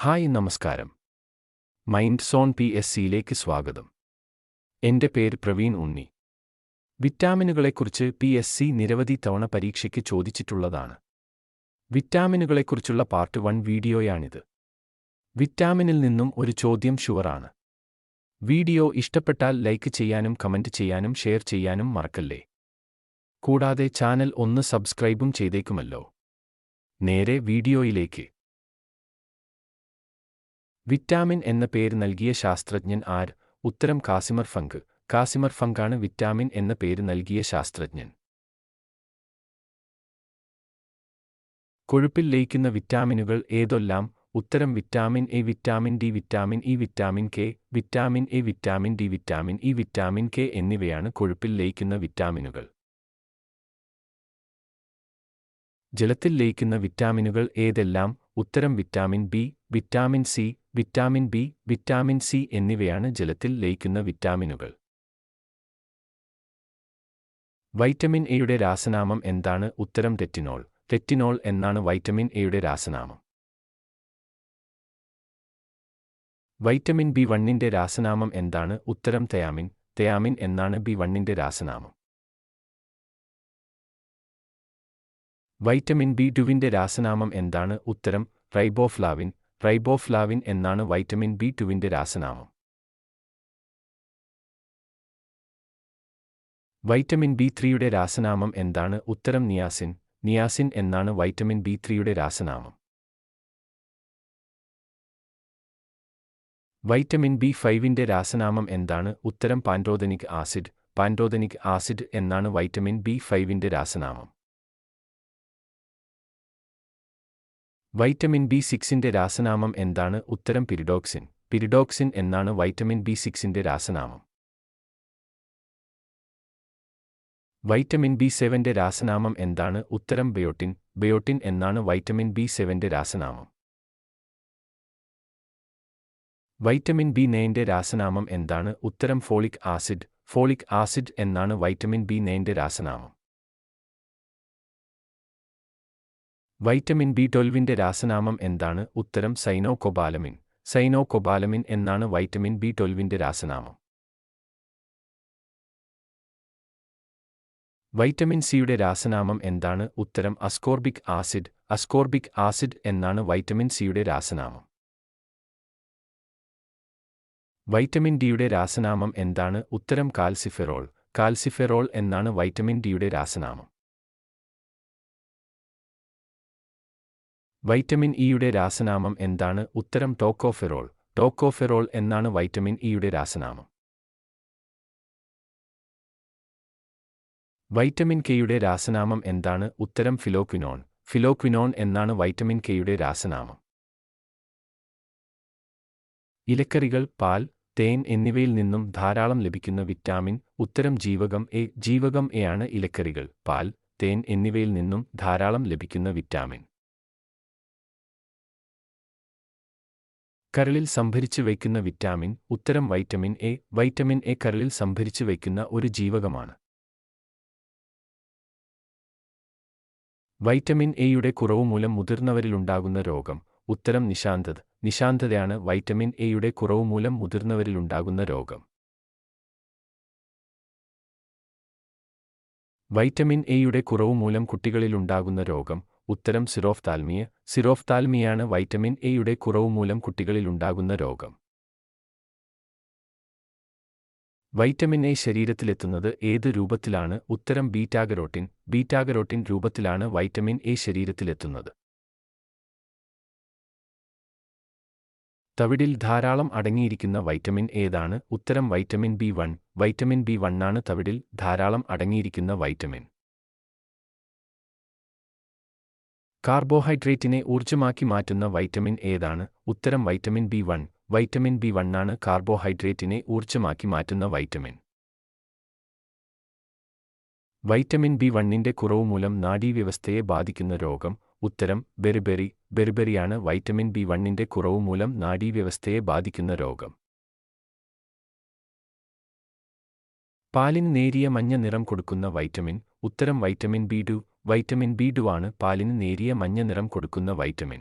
Hi നമസ്കാരം. Mind zone PSCയിലേക്ക് സ്വാഗതം. എൻ്റെ പേര് പ്രവീൺ ഉണ്ണി. വിറ്റാമിനുകളെക്കുറിച്ച് PSC നിരവധി തവണ പരീക്ഷയ്ക്ക് ചോദിച്ചിട്ടുള്ളതാണ്. വിറ്റാമിനുകളെക്കുറിച്ചുള്ള പാർട്ട് 1 വീഡിയോയാണിത്. വിറ്റാമിനിൽ നിന്നും ഒരു ചോദ്യം ഷുവറാണ്. വീഡിയോ ഇഷ്ടപ്പെട്ടാൽ ലൈക്ക് ചെയ്യാനും കമന്റ് ചെയ്യാനും ഷെയർ ചെയ്യാനും മറക്കല്ലേ. കൂടാതെ ചാനൽ ഒന്ന് സബ്സ്ക്രൈബും ചെയ്തേക്കുമല്ലോ. നേരെ വീഡിയോയിലേക്ക്. വിറ്റാമിൻ എന്ന പേര് നൽകിയ ശാസ്ത്രജ്ഞൻ ആര്? ഉത്തരം കാസിമർ ഫങ്ക്. കാസിമർ ഫങ്കാണ് വിറ്റാമിൻ എന്ന പേര് നൽകിയ ശാസ്ത്രജ്ഞൻ. കൊഴുപ്പിൽ ലയിക്കുന്ന വിറ്റാമിനുകൾ ഏതൊല്ലാം? ഉത്തരം vitamin A, vitamin D, vitamin E, vitamin K. Vitamin A, vitamin D, vitamin E, vitamin K എന്നിവയാണ് കൊഴുപ്പിൽ ലയിക്കുന്ന വിറ്റാമിനുകൾ. ജലത്തിൽ ലയിക്കുന്ന വിറ്റാമിനുകൾ ഏതെല്ലാം? ഉത്തരം vitamin B, vitamin C, vitamin B, vitamin C എന്നിവയാണ് ജലത്തിൽ ലയിക്കുന്ന വിറ്റാമിനുകൾ. വൈറ്റമിൻ എയുടെ രാസനാമം എന്താണ്? ഉത്തരം റെറ്റിനോൾ. റെറ്റിനോൾ എന്നാണ് വൈറ്റമിൻ എയുടെ രാസനാമം. വൈറ്റമിൻ B1ന്റെ രാസനാമം എന്താണ്? ഉത്തരം തയാമിൻ. തയാമിൻ എന്നാണ് B1ന്റെ രാസനാമം. വൈറ്റമിൻ B2ന്റെ രാസനാമം എന്താണ്? ഉത്തരം റൈബോഫ്ലാവിൻ. റൈബോഫ്ലാവിൻ എന്നാണ് വൈറ്റമിൻ B2ന്റെ രാസനാമം. വൈറ്റമിൻ B3യുടെ രാസനാമം എന്താണ്? ഉത്തരം നിയാസിൻ. നിയാസിൻ എന്നാണ് വൈറ്റമിൻ B3യുടെ രാസനാമം. വൈറ്റമിൻ B5ന്റെ രാസനാമം എന്താണ്? ഉത്തരം പാൻറ്റോഥനിക് ആസിഡ്. പാൻറ്റോഥനിക് ആസിഡ് എന്നാണ് വൈറ്റമിൻ B5ന്റെ രാസനാമം. വൈറ്റമിൻ B6ന്റെ രാസനാമം എന്താണ്? ഉത്തരം പിരിഡോക്സിൻ. പിരിഡോക്സിൻ എന്നാണ് വൈറ്റമിൻ B6ന്റെ രാസനാമം. വൈറ്റമിൻ B7ന്റെ രാസനാമം എന്താണ്? ഉത്തരം ബയോട്ടിൻ. ബയോട്ടിൻ എന്നാണ് വൈറ്റമിൻ B7ന്റെ രാസനാമം. വൈറ്റമിൻ B9ന്റെ രാസനാമം എന്താണ്? ഉത്തരം ഫോളിക് ആസിഡ്. ഫോളിക് ആസിഡ് എന്നാണ് വൈറ്റമിൻ B9ന്റെ രാസനാമം. വൈറ്റമിൻ B12ന്റെ രാസനാമം എന്താണ്? ഉത്തരം സൈനോകൊബാലമിൻ. സൈനോകൊബാലമിൻ എന്നാണ് വൈറ്റമിൻ B12ന്റെ രാസനാമം. വൈറ്റമിൻ സിയുടെ രാസനാമം എന്താണ്? ഉത്തരം അസ്കോർബിക് ആസിഡ്. അസ്കോർബിക് ആസിഡ് എന്നാണ് വൈറ്റമിൻ സിയുടെ രാസനാമം. വൈറ്റമിൻ ഡിയുടെ രാസനാമം എന്താണ്? ഉത്തരം കാൽസിഫെറോൾ. കാൽസിഫെറോൾ എന്നാണ് വൈറ്റമിൻ ഡിയുടെ രാസനാമം. വൈറ്റമിൻ ഇയുടെ രാസനാമം എന്താണ്? ഉത്തരം ടോക്കോഫെറോൾ. ടോക്കോഫെറോൾ എന്നാണ് വൈറ്റമിൻ ഇയുടെ രാസനാമം. വൈറ്റമിൻ കെയുടെ രാസനാമം എന്താണ്? ഉത്തരം ഫിലോക്വിനോൺ. ഫിലോക്വിനോൺ എന്നാണ് വൈറ്റമിൻ കെയുടെ രാസനാമം. ഇലക്കറികൾ, പാൽ, തേൻ എന്നിവയിൽ നിന്നും ധാരാളം ലഭിക്കുന്ന വിറ്റാമിൻ? ഉത്തരം ജീവകം എ. ജീവകം എ ആണ് ഇലക്കറികൾ, പാൽ, തേൻ എന്നിവയിൽ നിന്നും ധാരാളം ലഭിക്കുന്ന വിറ്റാമിൻ. കരളിൽ സംഭരിച്ചു വയ്ക്കുന്ന വിറ്റാമിൻ? ഉത്തരം വൈറ്റമിൻ എ. വൈറ്റമിൻ എ കരളിൽ സംഭരിച്ചു വയ്ക്കുന്ന ഒരു ജീവകമാണ്. വൈറ്റമിൻ എയുടെ കുറവ് മൂലം മുതിർന്നവരിലുണ്ടാകുന്ന രോഗം? ഉത്തരം നിശാന്തത. നിശാന്തതയാണ് വൈറ്റമിൻ എയുടെ കുറവ് മൂലം മുതിർന്നവരിലുണ്ടാകുന്ന രോഗം. വൈറ്റമിൻ എയുടെ കുറവ് മൂലം കുട്ടികളിലുണ്ടാകുന്ന രോഗം? ഉത്തരം സിറോഫ്താൽമിയ. സിറോഫ്താൽമിയാണ് വൈറ്റമിൻ എയുടെ കുറവ് മൂലം കുട്ടികളിലുണ്ടാകുന്ന രോഗം. വൈറ്റമിൻ എ ശരീരത്തിലെത്തുന്നത് ഏത് രൂപത്തിലാണ്? ഉത്തരം ബീറ്റാകരോട്ടിൻ. ബീറ്റാകരോട്ടിൻ രൂപത്തിലാണ് വൈറ്റമിൻ എ ശരീരത്തിലെത്തുന്നത്. തവിടിൽ ധാരാളം അടങ്ങിയിരിക്കുന്ന വൈറ്റമിൻ ഏതാണ്? ഉത്തരം വൈറ്റമിൻ B1. വൈറ്റമിൻ B1 ആണ് തവിടിൽ ധാരാളം അടങ്ങിയിരിക്കുന്ന വൈറ്റമിൻ. കാർബോഹൈഡ്രേറ്റിനെ ഊർജ്ജമാക്കി മാറ്റുന്ന വൈറ്റമിൻ ഏതാണ്? ഉത്തരം വൈറ്റമിൻ B1. വൈറ്റമിൻ B1 ആണ് കാർബോഹൈഡ്രേറ്റിനെ ഊർജ്ജമാക്കി മാറ്റുന്ന വൈറ്റമിൻ. വൈറ്റമിൻ B1ന്റെ കുറവ് മൂലം നാഡീവ്യവസ്ഥയെ ബാധിക്കുന്ന രോഗം? ഉത്തരം ബെറിബെറി. ബെറിബെറിയാണ് വൈറ്റമിൻ B1ന്റെ കുറവ് മൂലം നാഡീവ്യവസ്ഥയെ ബാധിക്കുന്ന രോഗം. പാലിന് നേരിയ മഞ്ഞ നിറം കൊടുക്കുന്ന വൈറ്റമിൻ? ഉത്തരം വൈറ്റമിൻ B2. വൈറ്റമിൻ B2 ആണ് പാലിന് നേരിയ മഞ്ഞ നിറം കൊടുക്കുന്ന വൈറ്റമിൻ.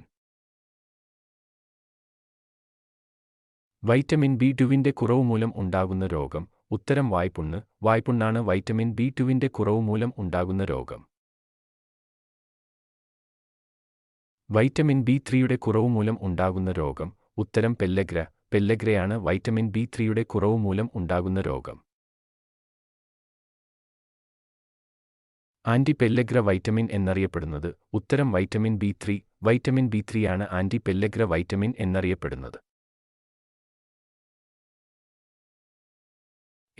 വൈറ്റമിൻ B2വിന്റെ കുറവ് മൂലം ഉണ്ടാകുന്ന രോഗം. ഉത്തരം വായ്പുണ്ണ്. വായ്പുണ്ണാണ് വൈറ്റമിൻ B2വിന്റെ കുറവ് മൂലം ഉണ്ടാകുന്ന രോഗം. വൈറ്റമിൻ B3യുടെ കുറവ് മൂലം ഉണ്ടാകുന്ന രോഗം. ഉത്തരം പെല്ലഗ്ര. പെല്ലഗ്രയാണ് വൈറ്റമിൻ B3യുടെ കുറവ് മൂലം ഉണ്ടാകുന്ന രോഗം. ആന്റി പെല്ലഗ്ര വൈറ്റമിൻ എന്നറിയപ്പെടുന്നത്. ഉത്തരം വൈറ്റമിൻ B3. വൈറ്റമിൻ B3യാണ് ആന്റി പെല്ലഗ്ര വൈറ്റമിൻ എന്നറിയപ്പെടുന്നത്.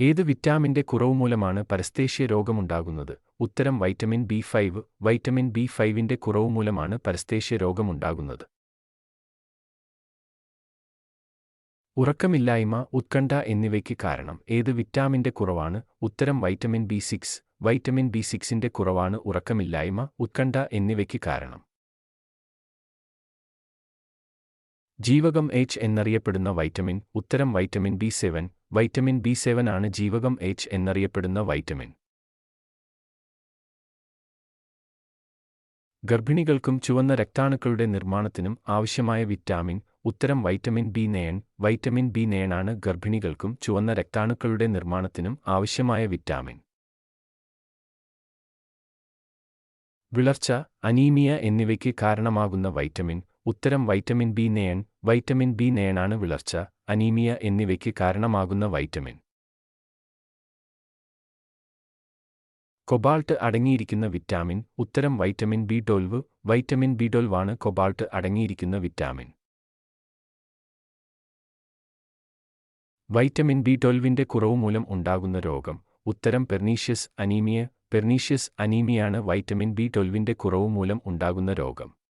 ഏത് വിറ്റാമിന്റെ കുറവ് മൂലമാണ് പരസ്തേഷ്യ രോഗമുണ്ടാകുന്നത്? ഉത്തരം വൈറ്റമിൻ B5. വൈറ്റമിൻ B5ന്റെ കുറവ് മൂലമാണ് പരസ്തേഷ്യ രോഗമുണ്ടാകുന്നത്. ഉറക്കമില്ലായ്മ, ഉത്കണ്ഠ എന്നിവയ്ക്ക് കാരണം ഏത് വിറ്റാമിന്റെ കുറവാണ്? ഉത്തരം വൈറ്റമിൻ B6. വൈറ്റമിൻ B6ന്റെ കുറവാണ് ഉറക്കമില്ലായ്മ, ഉത്കണ്ഠ എന്നിവയ്ക്ക് കാരണം. ജീവകം H എന്നറിയപ്പെടുന്ന വൈറ്റമിൻ. ഉത്തരം വൈറ്റമിൻ B7. വൈറ്റമിൻ B7 ആണ് ജീവകം H എന്നറിയപ്പെടുന്ന വൈറ്റമിൻ. ഗർഭിണികൾക്കും ചുവന്ന രക്താണുക്കളുടെ നിർമ്മാണത്തിനും ആവശ്യമായ വിറ്റാമിൻ. ഉത്തരം വൈറ്റമിൻ B9. വൈറ്റമിൻ B9 ആണ് ഗർഭിണികൾക്കും ചുവന്ന രക്താണുക്കളുടെ നിർമ്മാണത്തിനും ആവശ്യമായ വിറ്റാമിൻ. വിളർച്ച, അനീമിയ എന്നിവയ്ക്ക് കാരണമാകുന്ന വൈറ്റമിൻ. ഉത്തരം വൈറ്റമിൻ B9. വൈറ്റമിൻ B9 ആണ് വിളർച്ച, അനീമിയ എന്നിവയ്ക്ക് കാരണമാകുന്ന വൈറ്റമിൻ. കൊബാൾട്ട് അടങ്ങിയിരിക്കുന്ന വിറ്റാമിൻ. ഉത്തരം വൈറ്റമിൻ B12. വൈറ്റമിൻ B12 ആണ് കൊബാൾട്ട് അടങ്ങിയിരിക്കുന്ന വിറ്റാമിൻ. വൈറ്റമിൻ B12ന്റെ കുറവ് മൂലം ഉണ്ടാകുന്ന രോഗം. ഉത്തരം പെർനീഷ്യസ് അനീമിയ. പെർനീഷ്യസ് അനീമിയാണ് വൈറ്റമിൻ B12ന്റെ കുറവ് മൂലം ഉണ്ടാകുന്ന രോഗം.